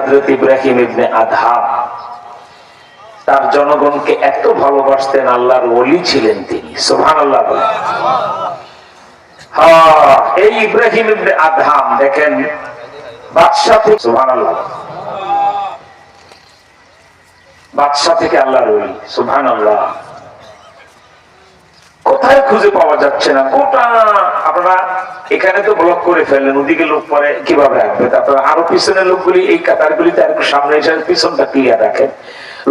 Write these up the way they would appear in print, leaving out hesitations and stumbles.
হযরত ইব্রাহিম ইবনে Adham তার জনগণকে এত ভালোবাসতেন, আল্লাহর ওলি ছিলেন তিনি। সুবহানাল্লাহ বলেন। হ্যাঁ, এই ইব্রাহিম ইবনে আদহাম দেখেন বাদশা থেকে, সুবহানাল্লাহ, বাদশা থেকে আল্লাহর ওলি। সুবহানাল্লাহ। কোথায় খুঁজে পাওয়া যাচ্ছে না, গোটা আপনারা এখানে তো ব্লক করে ফেলেন, ওদিকে লোক পরে কিভাবে রাখবে? তারপরে আরো পিছনের লোকগুলি এই কাতারগুলিতে আর একটু সামনে এসে পিছনটা ক্লিয়ার রাখেন,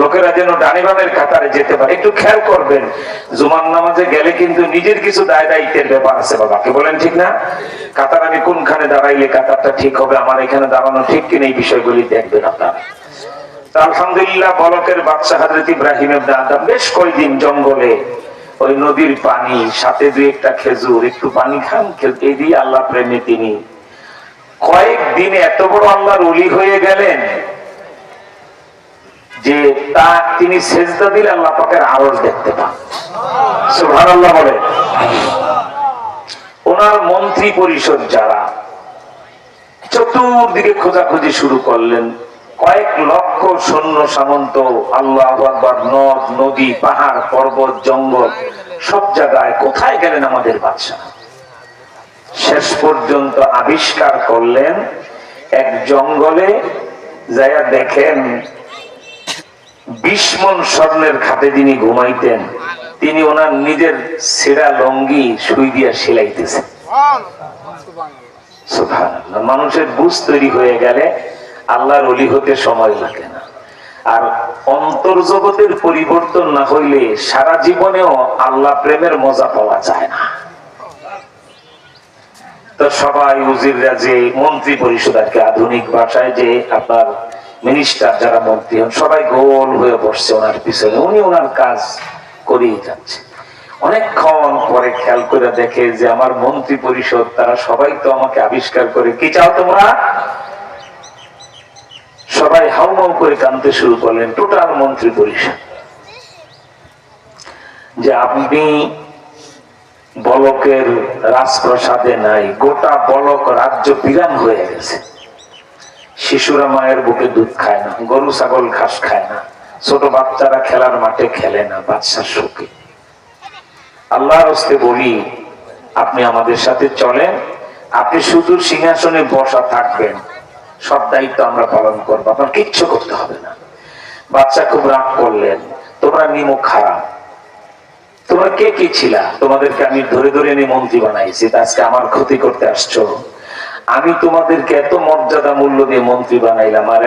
লোকেরা যেন ডানে বামের কাতারে যেতে পারে। একটু খেয়াল করবেন, জুমার নামাজে গেলে কিন্তু নিজের কিছু দায় দায়িত্বের ব্যাপার আছে বাবা, কে বলেন ঠিক না? কাতার আমি কোনখানে দাঁড়াইলে কাতারটা ঠিক হবে, আমার এখানে দাঁড়ানো ঠিক কিনা, এই বিষয়গুলি দেখবেন আপনারা। আলহামদুলিল্লাহ, বলকের বাদশা হযরত ইব্রাহিম ইবনে আদহাম বেশ কয়েকদিন জঙ্গলে ওই নদীর পানি, সাথে দুই একটা খেজুর, একটু পানি খান, এই দিয়ে আল্লাহ প্রেমে তিনি কয়েকদিনে এত বড় আল্লাহর ওলি হয়ে গেলেন যে তিনি সেজদা দিলে আল্লাহ পাকের আরশ দেখতে পান। সুবহানাল্লাহ বলে। ওনার মন্ত্রী পরিষদ যারা চতুর্দিকে খোঁজাখুঁজি শুরু করলেন, কয়েক লক্ষ সৈন্য সামন্ত, আল্লাহু আকবার, নদ নদী পাহাড় পর্বত জঙ্গল সব জায়গায়, কোথায় গেলেন আমাদের বাদশা? শেষ পর্যন্ত আবিষ্কার করলেন এক জঙ্গলে যাইয়া দেখেন 20 মণ স্বর্ণের খাটে যিনি ঘুমাইতেন, তিনি ওনার নিজের ছেঁড়া লঙ্গি সুই দিয়া সেলাইতেছেন। সুবহানাল্লাহ। মানুষের বুঝ তৈরি হয়ে গেলে আল্লাহর ওলি হতে সময় লাগে না। আর অন্তর্জগতের পরিবর্তন না হইলে সারা জীবনেও আল্লাহ প্রেমের মজা পাওয়া যায় না। তো সবাই উজিররা, যে মন্ত্রী পরিষদ আর কি আধুনিক ভাষায়, যে আপনার মিনিস্টার যারা মন্ত্রী হন, সবাই গোল হয়ে বসছে ওনার পিছনে, উনি ওনার কাজ করেই যাচ্ছে। অনেকক্ষণ পরে খেয়াল করে দেখে যে আমার মন্ত্রী পরিষদ তারা সবাই তো আমাকে আবিষ্কার করে, কি চাও তোমরা? সবাই হাউমাউ করে কাঁদতে শুরু করলেন, টোটাল মন্ত্রী পরিষদ, যে আপনি বলকের রাজপ্রাসাদে নাই, গোটা বলক রাজ্য বিরান হয়ে গেছে। শিশুরা মায়ের বুকে দুধ খায় না, গরু ছাগল ঘাস খায় না, ছোট বাচ্চারা খেলার মাঠে খেলে না, বাদশার শোকে। আল্লাহর হস্তে বলি, আপনি আমাদের সাথে চলেন, আপনি শুধু সিংহাসনে বসা থাকবেন, সব দায়িত্ব আমরা পালন করবো, আপনার কিচ্ছু করতে হবে না। বাচ্চা খুব রাগ করলেন, তোমরা নিমুখ খারাপ, তোমরা কে কি ছিলা? তোমাদেরকে আমি ধরে ধরে এনে মন্ত্রী বানাইছি, আজকে আমার ক্ষতি করতে আসছো। আমি তোমাদেরকে এত মর্যাদা মূল্য দিয়ে মন্ত্রী বানাইলাম, আর